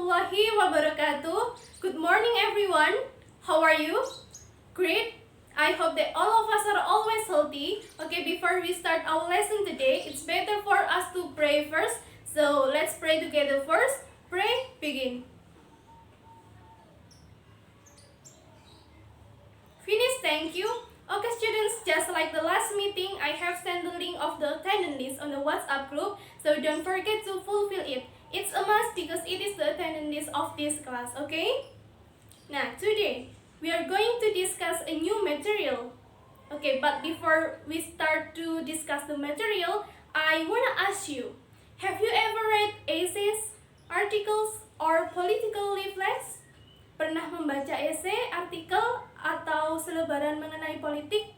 warahmatullahi wabarakatuh. Good morning everyone. How are you? Great. I hope that all of us are always healthy. Okay, before we start our lesson today, it's better for us to pray first. So let's pray together first. Pray, begin. Finish, thank you. Okay students, just like the last meeting, I have sent the link of the attendance list on the WhatsApp group, so don't forget to fulfill it. It's a must because it is the attendance list of this class, okay? Now, today, we are going to discuss a new material. Okay, but before we start to discuss the material, I wanna ask you, have you ever read essays, articles, or political leaflets? Pernah membaca esai, artikel, atau selebaran mengenai politik?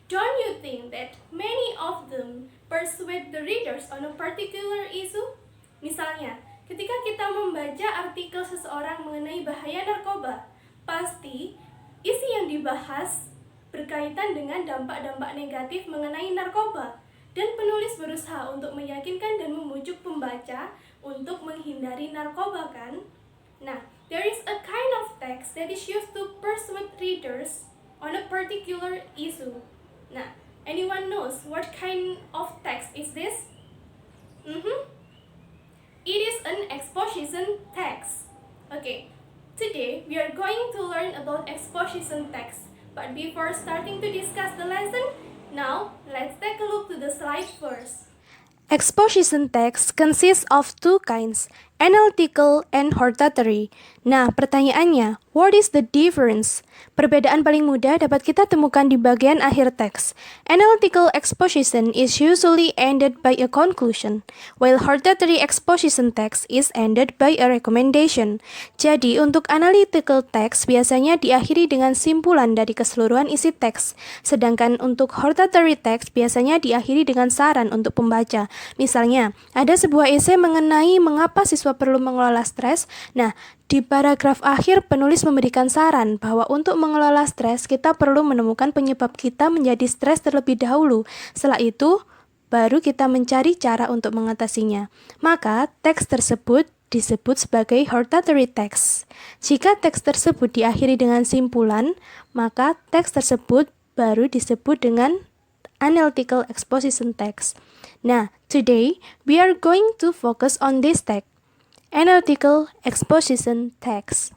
Don't you think that many of them persuade the readers on a particular issue? Misalnya, ketika kita membaca artikel seseorang mengenai bahaya narkoba, pasti isi yang dibahas berkaitan dengan dampak-dampak negatif mengenai narkoba. Dan penulis berusaha untuk meyakinkan dan membujuk pembaca untuk menghindari narkoba, kan? Nah, there is a kind of text that is used to persuade readers on a particular issue. Nah, anyone knows what kind of text is this? It is an exposition text. Okay, today we are going to learn about exposition text. But before starting to discuss the lesson, now let's take a look to the slide first. Exposition text consists of two kinds, analytical and hortatory. Nah, pertanyaannya, what is the difference? Perbedaan paling mudah dapat kita temukan di bagian akhir teks. Analytical exposition is usually ended by a conclusion, while hortatory exposition text is ended by a recommendation. Jadi, untuk analytical text biasanya diakhiri dengan simpulan dari keseluruhan isi teks, sedangkan untuk hortatory text biasanya diakhiri dengan saran untuk pembaca. Misalnya, ada sebuah esai mengenai mengapa siswa perlu mengelola stres. Nah, di paragraf akhir penulis memberikan saran bahwa untuk mengelola stres kita perlu menemukan penyebab kita menjadi stres terlebih dahulu. Setelah itu, baru kita mencari cara untuk mengatasinya. Maka, teks tersebut disebut sebagai hortatory text. Jika teks tersebut diakhiri dengan simpulan, maka teks tersebut baru disebut dengan analytical exposition text. Nah, today we are going to focus on this text, analytical exposition text.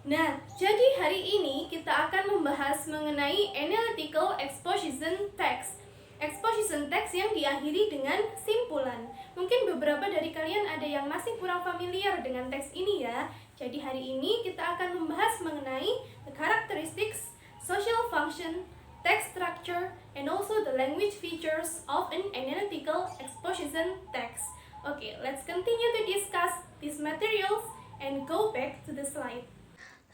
Nah, jadi hari ini kita akan membahas mengenai analytical exposition text. Exposition text yang diakhiri dengan simpulan. Mungkin beberapa dari kalian ada yang masih kurang familiar dengan teks ini ya. Jadi hari ini kita akan membahas mengenai the characteristics, social function, text structure, and also the language features of an analytical exposition text. Okay, let's continue to discuss these materials and go back to the slide.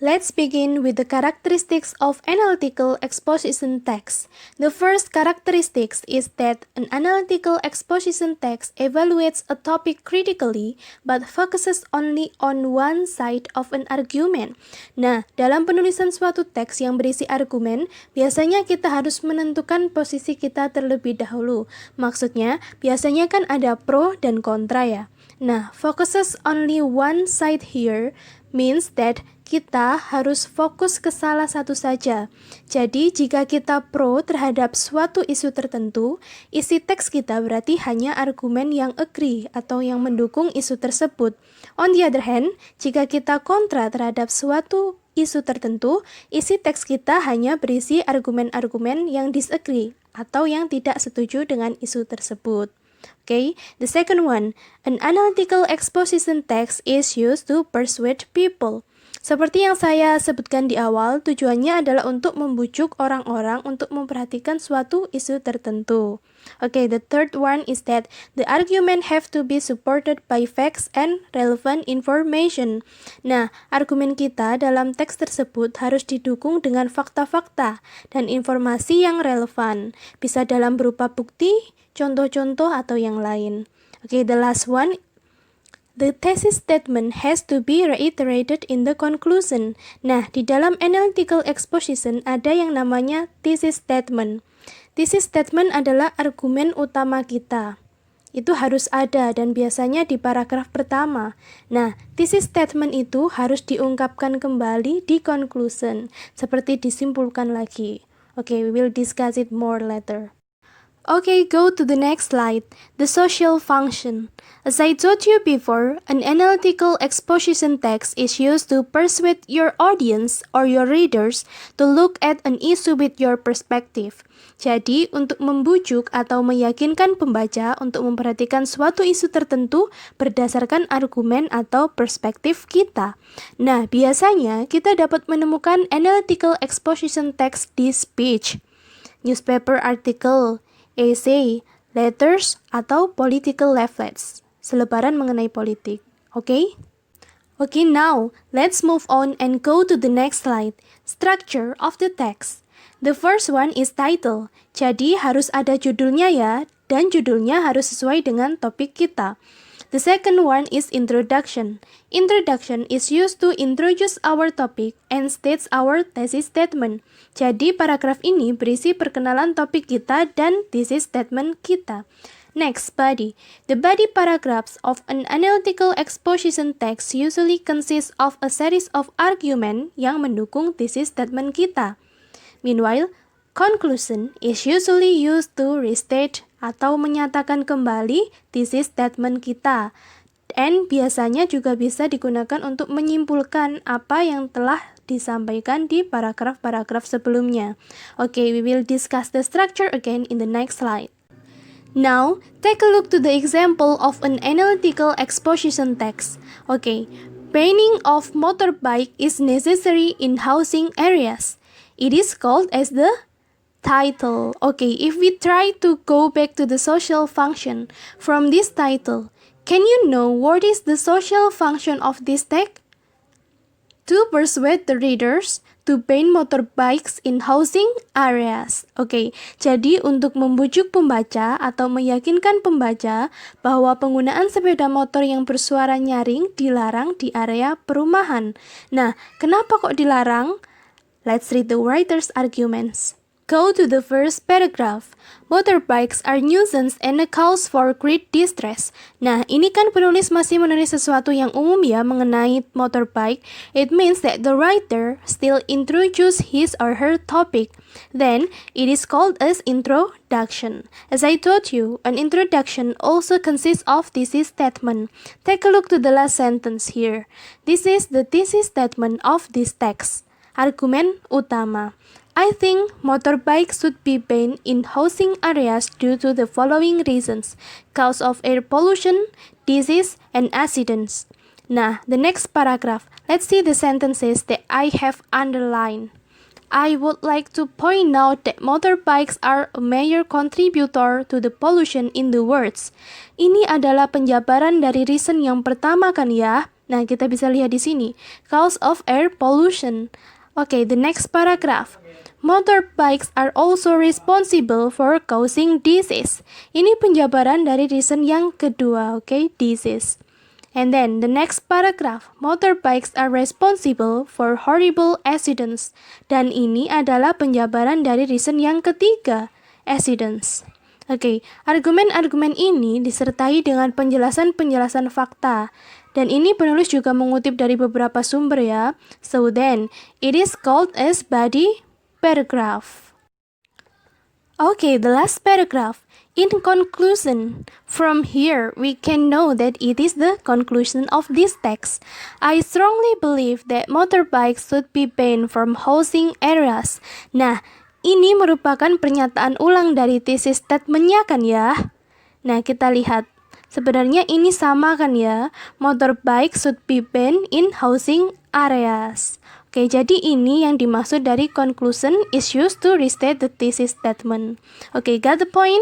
Let's begin with the characteristics of analytical exposition text. The first characteristic is that an analytical exposition text evaluates a topic critically but focuses only on one side of an argument. Nah, dalam penulisan suatu teks yang berisi argumen, biasanya kita harus menentukan posisi kita terlebih dahulu. Maksudnya, biasanya kan ada pro dan kontra ya. Nah, focuses only one side here means that kita harus fokus ke salah satu saja. Jadi, jika kita pro terhadap suatu isu tertentu, isi teks kita berarti hanya argumen yang agree atau yang mendukung isu tersebut. On the other hand, jika kita kontra terhadap suatu isu tertentu, isi teks kita hanya berisi argumen-argumen yang disagree atau yang tidak setuju dengan isu tersebut. Okay, the second one, an analytical exposition text is used to persuade people. Seperti yang saya sebutkan di awal, tujuannya adalah untuk membujuk orang-orang untuk memperhatikan suatu isu tertentu. Okay, the third one is that the argument have to be supported by facts and relevant information. Nah, argumen kita dalam teks tersebut harus didukung dengan fakta-fakta dan informasi yang relevan. Bisa dalam berupa bukti, contoh-contoh, atau yang lain. Okay, the last one, the thesis statement has to be reiterated in the conclusion. Nah, di dalam analytical exposition ada yang namanya thesis statement. Thesis statement adalah argumen utama kita. itu harus ada dan biasanya di paragraf pertama. Nah, thesis statement itu harus diungkapkan kembali di conclusion, seperti disimpulkan lagi. Okay, we will discuss it more later. Okay, go to the next slide, the social function. As I told you before, an analytical exposition text is used to persuade your audience or your readers to look at an issue with your perspective. Jadi, untuk membujuk atau meyakinkan pembaca untuk memperhatikan suatu isu tertentu berdasarkan argumen atau perspektif kita. Nah, biasanya kita dapat menemukan analytical exposition text di speech, newspaper article, essay, letters, atau political leaflets, selebaran mengenai politik. Okay? Okay, now, let's move on and go to the next slide, structure of the text. The first one is title, jadi harus ada judulnya ya, dan judulnya harus sesuai dengan topik kita. The second one is introduction. Introduction is used to introduce our topic and states our thesis statement. Jadi paragraf ini berisi perkenalan topik kita dan thesis statement kita. Next, body. The body paragraphs of an analytical exposition text usually consist of a series of argument yang mendukung thesis statement kita. Meanwhile, conclusion is usually used to restate atau menyatakan kembali thesis statement kita. And biasanya juga bisa digunakan untuk menyimpulkan apa yang telah disampaikan di paragraf-paragraf sebelumnya. Okay, we will discuss the structure again in the next slide. Now, take a look to the example of an analytical exposition text. Okay, banning of motorbike is necessary in housing areas. It is called as the title. Okay, if we try to go back to the social function from this title, can you know what is the social function of this text? To persuade the readers to ban motorbikes in housing areas. Okay, jadi untuk membujuk pembaca atau meyakinkan pembaca bahwa penggunaan sepeda motor yang bersuara nyaring dilarang di area perumahan. Nah, kenapa kok dilarang? Let's read the writer's arguments. Go to the first paragraph. Motorbikes are nuisance and a cause for great distress. Nah, ini kan penulis masih menulis sesuatu yang umum ya mengenai motorbike. It means that the writer still introduce his or her topic. Then, it is called as introduction. As I told you, an introduction also consists of thesis statement. Take a look to the last sentence here. This is the thesis statement of this text. Argumen utama. I think motorbikes should be banned in housing areas due to the following reasons: cause of air pollution, disease, and accidents. Nah, the next paragraph. Let's see the sentences that I have underlined. I would like to point out that motorbikes are a major contributor to the pollution in the world. Ini adalah penjabaran dari reason yang pertama kan ya. Nah, kita bisa lihat di sini. Cause of air pollution. Okay, the next paragraph. Motorbikes are also responsible for causing disease. Ini penjabaran dari reason yang kedua, okay, disease. And then the next paragraph, motorbikes are responsible for horrible accidents. Dan ini adalah penjabaran dari reason yang ketiga, accidents. Okay, argumen-argumen ini disertai dengan penjelasan-penjelasan fakta. Dan ini penulis juga mengutip dari beberapa sumber ya. So then, it is called as body paragraph. Okay, the last paragraph. In conclusion, from here we can know that it is the conclusion of this text. I strongly believe that motorbikes should be banned from housing areas. Nah, ini merupakan pernyataan ulang dari thesis statement-nya kan ya? Nah, kita lihat. Sebenarnya ini sama kan ya? Motorbike should be banned in housing areas. Oke, jadi ini yang dimaksud dari conclusion is used to restate the thesis statement. Oke, got the point?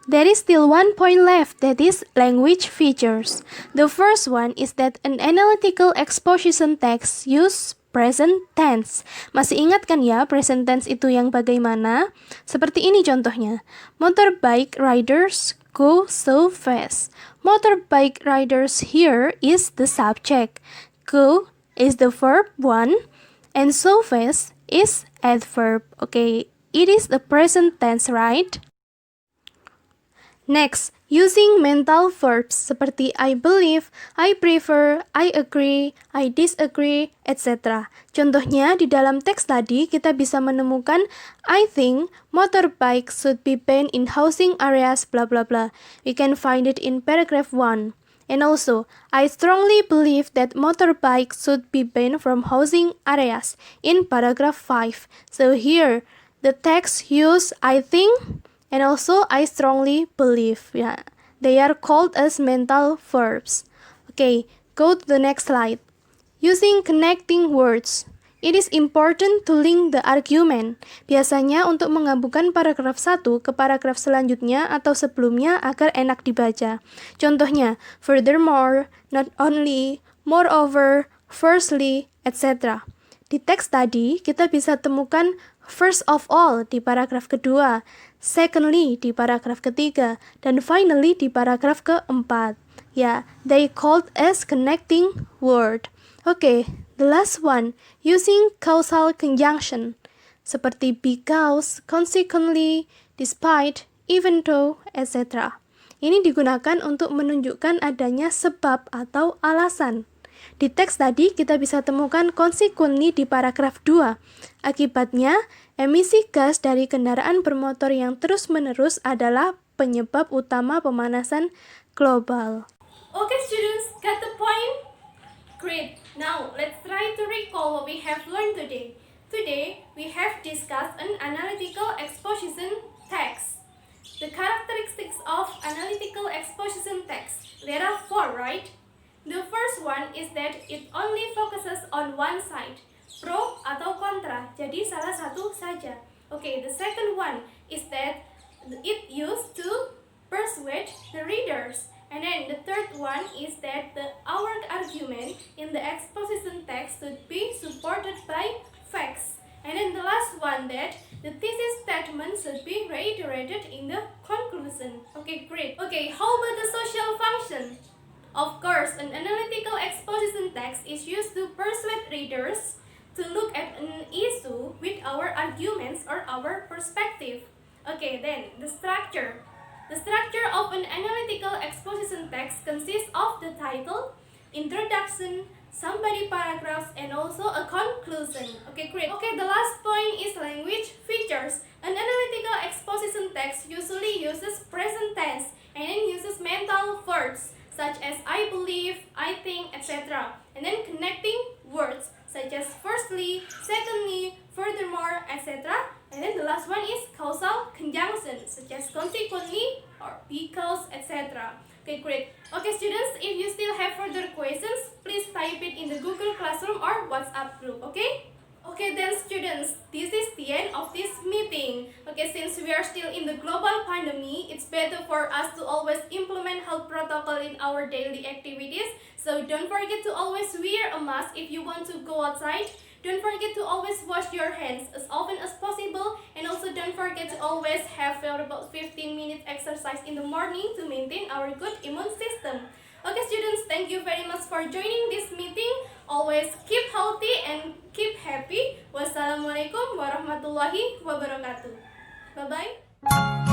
There is still one point left, that is language features. The first one is that an analytical exposition text use present tense. Masih ingat kan ya present tense itu yang bagaimana? Seperti ini contohnya. Motorbike riders go so fast. Motorbike riders here is the subject. Go is the verb 1 and so fast is adverb. Okay, it is the present tense, right? Next, using mental verbs seperti I believe, I prefer, I agree, I disagree, etc. Contohnya, di dalam teks tadi kita bisa menemukan I think motorbikes should be banned in housing areas blah blah blah. We can find it in paragraph 1. And also, I strongly believe that motorbikes should be banned from housing areas in paragraph 5. So here, the text use I think and also I strongly believe. Yeah, they are called as mental verbs. Okay, go to the next slide. Using connecting words. It is important to link the argument. Biasanya untuk menggabungkan paragraf 1 ke paragraf selanjutnya atau sebelumnya agar enak dibaca. Contohnya, furthermore, not only, moreover, firstly, etc. Di teks tadi, kita bisa temukan first of all di paragraf kedua, secondly di paragraf ketiga, dan finally di paragraf keempat. Ya, they called as connecting word. Okay, the last one, using causal conjunction, seperti because, consequently, despite, even though, etc. Ini digunakan untuk menunjukkan adanya sebab atau alasan. Di teks tadi kita bisa temukan consequently di paragraf 2. Akibatnya, emisi gas dari kendaraan bermotor yang terus-menerus adalah penyebab utama pemanasan global. Okay students, got the point? Great. Now, let's try to recall what we have learned today. Today, we have discussed an analytical exposition text. The characteristics of analytical exposition text. There are 4, right? The first one is that it only focuses on one side, pro atau kontra, jadi salah satu saja. Okay, the second one is that it used to persuade the readers. And then the third one is that our argument in the exposition text should be supported by facts. And then the last one, that the thesis statement should be reiterated in the conclusion. Okay, great. Okay, how about the social function? Of course, an analytical exposition text is used to persuade readers to look at an issue with our arguments or our perspective. Okay, then the structure. The structure of an analytical exposition text consists of the title, introduction, some body paragraphs, and also a conclusion. Okay, great. Okay, the last point is language features. An analytical exposition text usually uses present tense and then uses mental verbs such as I believe, I think, etc. And then connecting words such as firstly, secondly, furthermore, etc. And then the last one is causal conjunction such as consequently or because, etc. Okay, great. Okay, students, if you still have further questions, please type it in the Google Classroom or WhatsApp group, okay? Okay then students, this is the end of this meeting. Okay, since we are still in the global pandemic, it's better for us to always implement health protocol in our daily activities. So don't forget to always wear a mask if you want to go outside. Don't forget to always wash your hands as often as possible, and also don't forget to always have about 15 minutes exercise in the morning to maintain our good immune system. Okay students, thank you very much for joining this meeting. Always keep healthy and keep happy. Wassalamualaikum warahmatullahi wabarakatuh. Bye-bye.